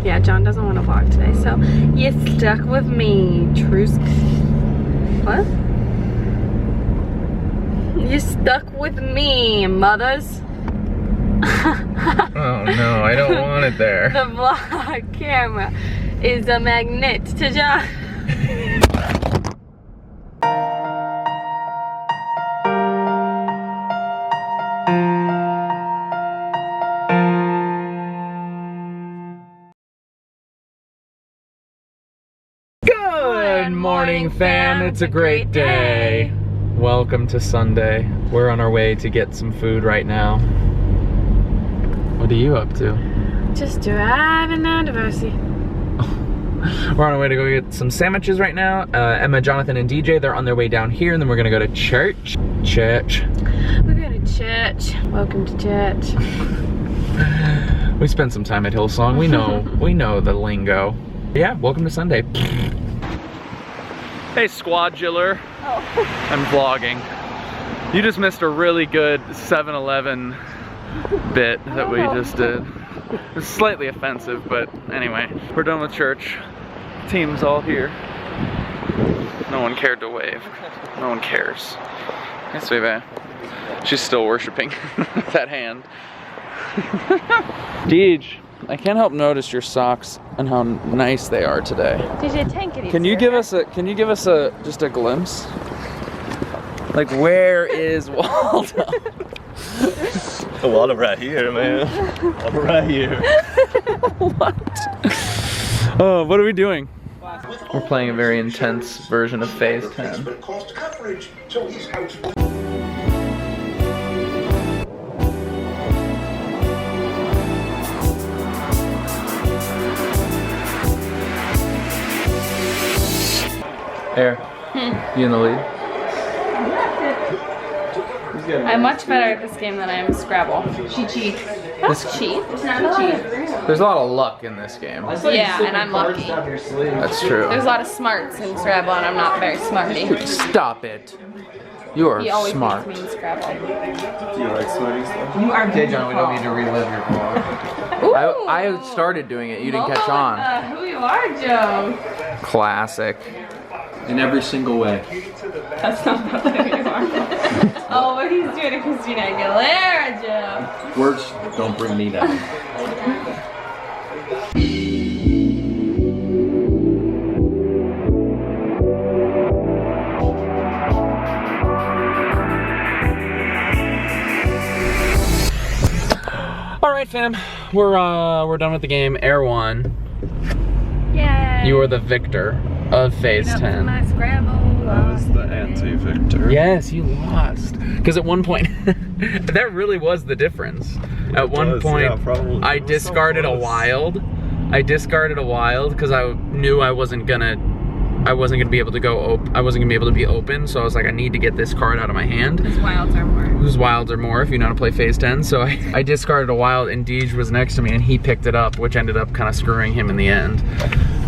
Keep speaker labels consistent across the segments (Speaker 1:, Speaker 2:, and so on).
Speaker 1: Yeah, John doesn't want to vlog today, so you're stuck with me, Trusk. What? You're stuck with me, mothers.
Speaker 2: Oh no, I don't want it there.
Speaker 1: The vlog camera is a magnet to John.
Speaker 2: Good morning, fam. It's a great day. Welcome to Sunday. We're on our way to get some food right now. What are you up to?
Speaker 1: Just driving down to Versi.
Speaker 2: We're on our way to go get some sandwiches right now. Emma, Jonathan, and DJ, they're on their way down here, and then we're gonna go to church.
Speaker 1: We're going to church. Welcome to church.
Speaker 2: We spent some time at Hillsong. We know the lingo. Yeah, welcome to Sunday. Hey, Squadular.
Speaker 1: Oh.
Speaker 2: I'm vlogging. You just missed a really good 7-Eleven bit that we just did. It's slightly offensive, but anyway. We're done with church. Team's all here. No one cared to wave. No one cares. Hey, Sveva. She's still worshiping that hand. Deej, I can't help notice your socks and how nice they are today.
Speaker 1: DJ Tankity.
Speaker 2: Can you give us just a glimpse? Like, where is Waldo?
Speaker 3: Waldo right here, man. Waldo right here.
Speaker 2: What? Oh, what are we doing? We're playing a very intense version of Phase 10. Air, you in the lead?
Speaker 1: I'm much better at this game than I am Scrabble. She cheats. That's cheat. It's not a cheat.
Speaker 2: There's a lot of luck in this game.
Speaker 1: Yeah, and I'm lucky.
Speaker 2: That's true.
Speaker 1: There's a lot of smarts in Scrabble, and I'm not very smarty.
Speaker 2: Stop it. You are
Speaker 1: He always
Speaker 2: smart.
Speaker 1: makes me in Scrabble.
Speaker 3: Do you like smarty stuff?
Speaker 1: You are
Speaker 2: Okay, John, we don't need to relive your vlog. I started doing it. You didn't catch on.
Speaker 1: Who you are, Joe?
Speaker 2: Classic.
Speaker 3: In every single way.
Speaker 1: That's not who you are. Oh, but he's doing a Christina Aguilera, Joe.
Speaker 3: Words don't bring me down.
Speaker 2: All right, fam. We're done with the game. Air won.
Speaker 1: Yay.
Speaker 2: You are the victor of Phase 10.
Speaker 1: My Scrabble.
Speaker 3: I was the anti-victor.
Speaker 2: Yes, you lost. Because at one point, that really was the difference. At one point,
Speaker 3: yeah, probably.
Speaker 2: I discarded a wild. I discarded a wild because I knew I wasn't gonna be able to go. I wasn't gonna be able to be open. So I was like, I need to get this card out of my hand.
Speaker 1: Whose wilds are more?
Speaker 2: Whose wilds are more? If you know how to play Phase 10. So I discarded a wild, and Deej was next to me, and he picked it up, which ended up kind of screwing him in the end.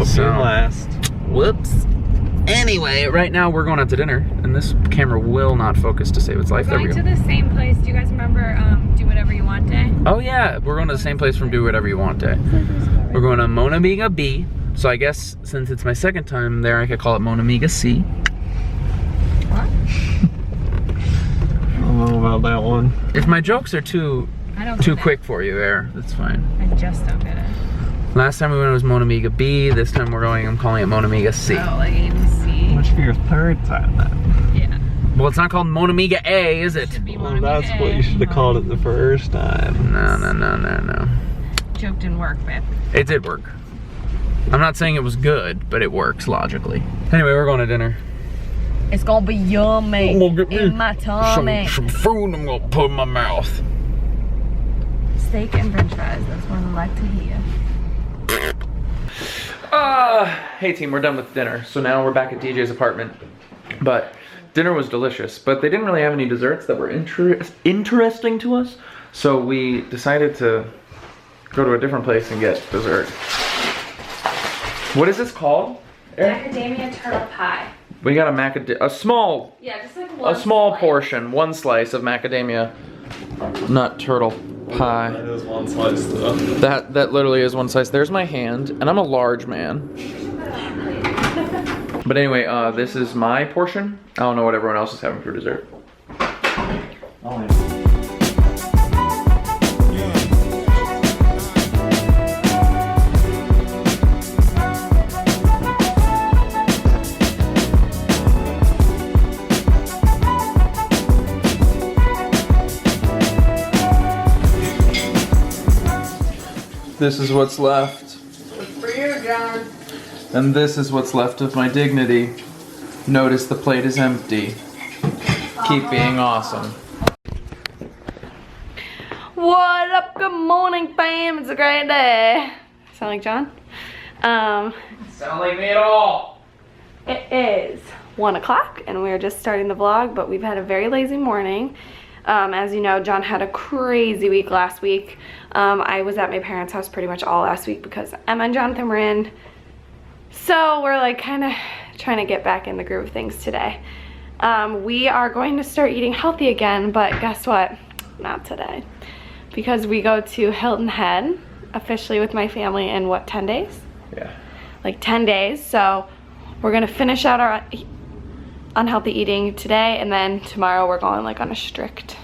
Speaker 3: So last.
Speaker 2: Whoops. Anyway, right now we're going out to dinner, and this camera will not focus to save its life. There we
Speaker 1: Going
Speaker 2: go.
Speaker 1: to the same place. Do you guys remember Do Whatever You Want Day?
Speaker 2: Oh yeah, we're going to the same place from Do Whatever You Want Day. We're going to Monamiga B. So I guess since it's my second time there, I could call it Monamiga C.
Speaker 1: What?
Speaker 3: I don't know about that one.
Speaker 2: If my jokes are too quick for you there, that's fine.
Speaker 1: I just don't get it.
Speaker 2: Last time we went was Monamiga B. This time I'm calling it Monamiga C.
Speaker 1: Oh, like ABC?
Speaker 3: Much for your third time then.
Speaker 1: Yeah.
Speaker 2: Well, it's not called Monamiga A, is it?
Speaker 1: Should be
Speaker 3: Well,
Speaker 1: Monamiga
Speaker 3: that's
Speaker 1: A.
Speaker 3: what you should have called it the first time.
Speaker 2: No.
Speaker 1: Joke didn't work, babe.
Speaker 2: It did work. I'm not saying it was good, but it works logically. Anyway, we're going to dinner.
Speaker 1: It's gonna be yummy
Speaker 2: I'm gonna get me
Speaker 1: in my tummy.
Speaker 2: some food I'm gonna put in my mouth.
Speaker 1: Steak and french fries, that's what I like to hear.
Speaker 2: Hey team, we're done with dinner. So now we're back at DJ's apartment. But dinner was delicious, but they didn't really have any desserts that were interesting to us. So we decided to go to a different place and get dessert. What is this called?
Speaker 1: Macadamia turtle pie.
Speaker 2: We got a small
Speaker 1: Yeah, just like one
Speaker 2: small
Speaker 1: slice.
Speaker 2: portion, one slice of macadamia nut turtle pie.
Speaker 3: That is one slice though.
Speaker 2: That literally is one slice. There's my hand, and I'm a large man. But anyway, this is my portion. I don't know what everyone else is having for dessert.
Speaker 3: Oh,
Speaker 2: This is what's left.
Speaker 1: For you, John.
Speaker 2: And this is what's left of my dignity. Notice the plate is empty. Keep being awesome.
Speaker 1: What up? Good morning, fam. It's a great day. Sound like John?
Speaker 2: Sound like me at all.
Speaker 1: It is 1 o'clock and we're just starting the vlog, but we've had a very lazy morning. As you know, John had a crazy week last week. I was at my parents' house pretty much all last week because Emma and Jonathan were in. So we're like kind of trying to get back in the groove of things today. We are going to start eating healthy again, but guess what? Not today. Because we go to Hilton Head officially with my family in what, 10 days?
Speaker 2: Yeah.
Speaker 1: Like 10 days. So we're gonna finish out our unhealthy eating today, and then tomorrow we're going like on a strict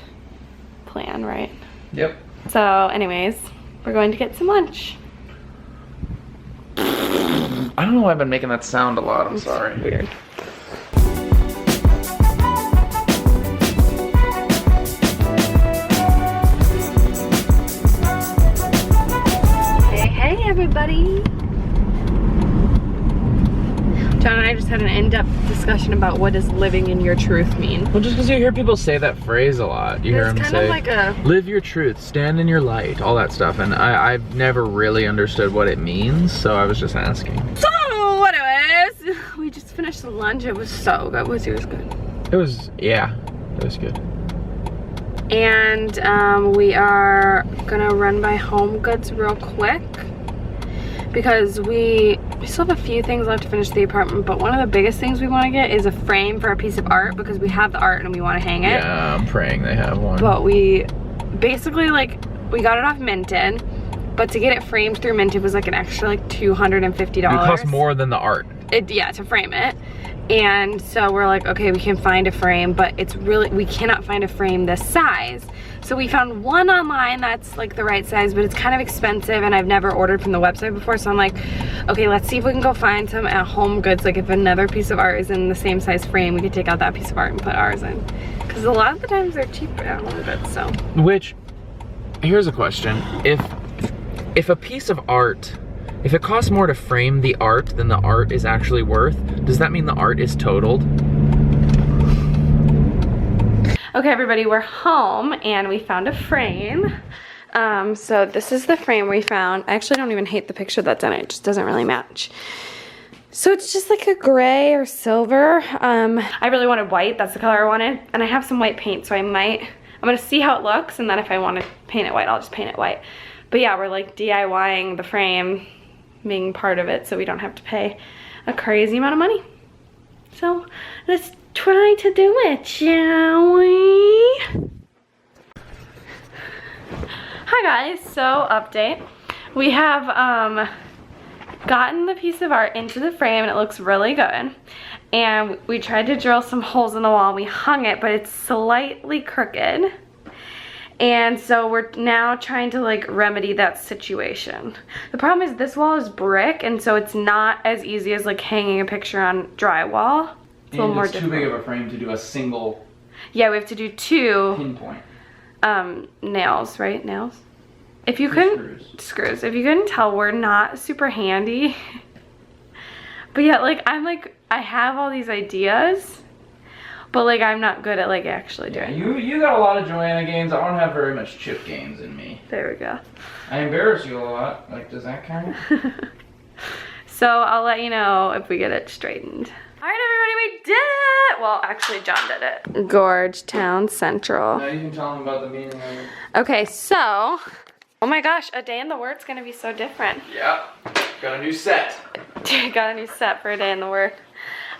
Speaker 1: plan, right?
Speaker 2: Yep.
Speaker 1: So anyways, we're going to get some lunch.
Speaker 2: I don't know why I've been making that sound a lot. I'm sorry.
Speaker 1: Weird. Hey everybody. John and I just had an in-depth discussion about what does living in your truth mean.
Speaker 2: Well, just because you hear people say that phrase a lot. You hear them
Speaker 1: It's kind
Speaker 2: say,
Speaker 1: of like a...
Speaker 2: live your truth, stand in your light, all that stuff. And I've never really understood what it means, so I was just asking.
Speaker 1: So, anyways, we just finished the lunch. It was so good. Was yours good?
Speaker 2: It was, yeah, it was good.
Speaker 1: And we are gonna run by Home Goods real quick because we still have a few things left to finish the apartment, but one of the biggest things we want to get is a frame for a piece of art because we have the art and we want to hang it.
Speaker 2: Yeah, I'm praying they have one.
Speaker 1: But we basically, like, we got it off Minted, but to get it framed through Minted was like an extra like $250.
Speaker 2: It costs more than the art.
Speaker 1: Yeah, to frame it. And so we're like, okay, we can find a frame, but it's really, we cannot find a frame this size. So we found one online that's like the right size, but it's kind of expensive and I've never ordered from the website before. So I'm like, okay, let's see if we can go find some at Home Goods. Like if another piece of art is in the same size frame, we could take out that piece of art and put ours in. Because a lot of the times they're cheaper at Home Goods, so.
Speaker 2: Which, here's a question. If a piece of art, if it costs more to frame the art than the art is actually worth, does that mean the art is totaled?
Speaker 1: Okay, everybody, we're home and we found a frame. So this is the frame we found. I actually don't even hate the picture that's in it. It just doesn't really match. So it's just like a gray or silver. I really wanted white. That's the color I wanted. And I have some white paint, so I'm gonna see how it looks, and then if I want to paint it white, I'll just paint it white. But yeah, we're like DIYing the frame, being part of it, so we don't have to pay a crazy amount of money. So let's try to do it, shall we? Hi guys, so update. We have gotten the piece of art into the frame and it looks really good. And we tried to drill some holes in the wall. We hung it, but it's slightly crooked. And so we're now trying to like remedy that situation. The problem is this wall is brick, and so it's not as easy as like hanging a picture on drywall. It's a little more difficult.
Speaker 2: Too big of a frame to do a single.
Speaker 1: Yeah, we have to do two
Speaker 2: pinpoint
Speaker 1: nails, right? Nails. If you couldn't screws. If you couldn't tell, we're not super handy. But yeah, like I have all these ideas. But like I'm not good at like actually doing
Speaker 2: it. You got a lot of Joanna games. I don't have very much chip games in me.
Speaker 1: There we go.
Speaker 2: I embarrass you a lot. Like, does that count?
Speaker 1: So I'll let you know if we get it straightened. All right, everybody, we did it. Well, actually, John did it. Gorgetown Central.
Speaker 2: Now you can tell them about the meaning of it.
Speaker 1: Okay, so, oh my gosh, a day in the Word's gonna be so different.
Speaker 2: Yeah, got a new set.
Speaker 1: Got a new set for a day in the Word.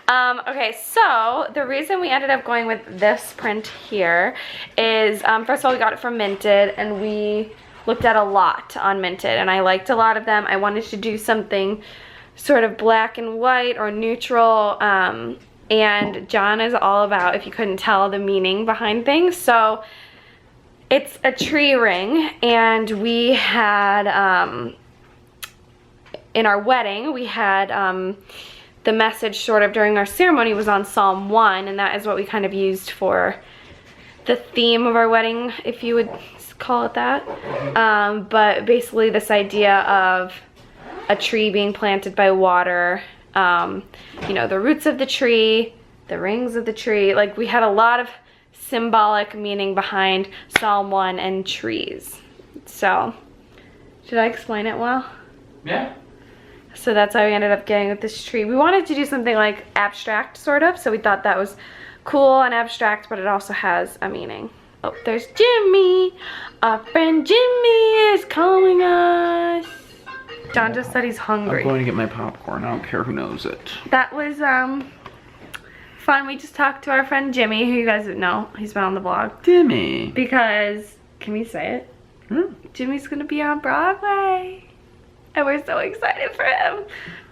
Speaker 1: Okay, so the reason we ended up going with this print here is, first of all, we got it from Minted, and we looked at a lot on Minted, and I liked a lot of them. I wanted to do something sort of black and white or neutral, and Jon is all about, if you couldn't tell, the meaning behind things. So it's a tree ring, and we had, in our wedding, we had, the message sort of during our ceremony was on Psalm 1, and that is what we kind of used for the theme of our wedding, if you would call it that. But basically this idea of a tree being planted by water, you know, the roots of the tree, the rings of the tree, like we had a lot of symbolic meaning behind Psalm 1 and trees. So, should I explain it well?
Speaker 2: Yeah.
Speaker 1: So that's how we ended up getting with this tree. We wanted to do something like abstract, sort of, so we thought that was cool and abstract, but it also has a meaning. Oh, there's Jimmy. Our friend Jimmy is calling us. Jon just said he's hungry.
Speaker 2: I'm going to get my popcorn. I don't care who knows it.
Speaker 1: That was fun. We just talked to our friend Jimmy, who you guys know. He's been on the vlog.
Speaker 2: Jimmy.
Speaker 1: Because, can we say it? Jimmy's gonna be on Broadway. And we're so excited for him.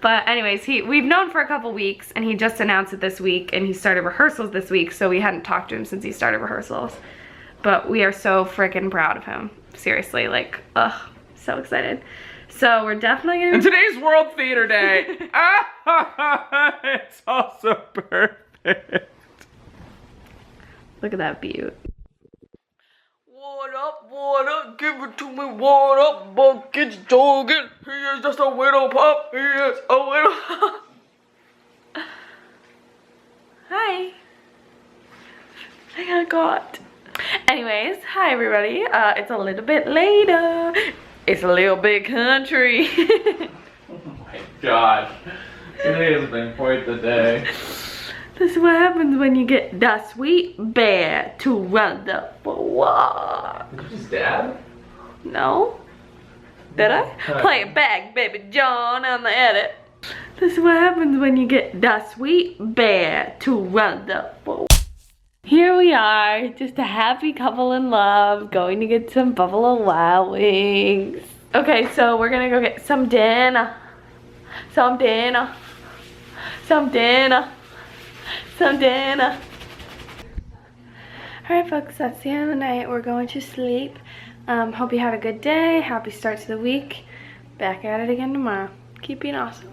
Speaker 1: But anyways, we've known for a couple weeks, and he just announced it this week, and he started rehearsals this week, so we hadn't talked to him since he started rehearsals. But we are so freaking proud of him. Seriously, like, ugh, so excited. So we're definitely gonna.
Speaker 2: And today's World Theater Day. It's also perfect.
Speaker 1: Look at that view.
Speaker 2: What up, give it to me, what up, buckets, Jorgen, he is just a little pup, he is a little
Speaker 1: Hi. I got caught. Anyways, hi everybody. It's a little bit later. It's a little bit country.
Speaker 2: Oh my god, today has been quite the day.
Speaker 1: This is what happens when you get the sweet bear to run up for a walk.
Speaker 2: Did you just dab?
Speaker 1: No? Did I? Play it back, baby Jon, on the edit. This is what happens when you get the sweet bear to run up for a walk. Here we are, just a happy couple in love, going to get some Buffalo Wild Wings. Okay, so we're gonna go get some dinner. Some dinner. Some dinner. Some dinner. Alright folks, that's the end of the night. We're going to sleep. Hope you had a good day. Happy start to the week. Back at it again tomorrow. Keep being awesome.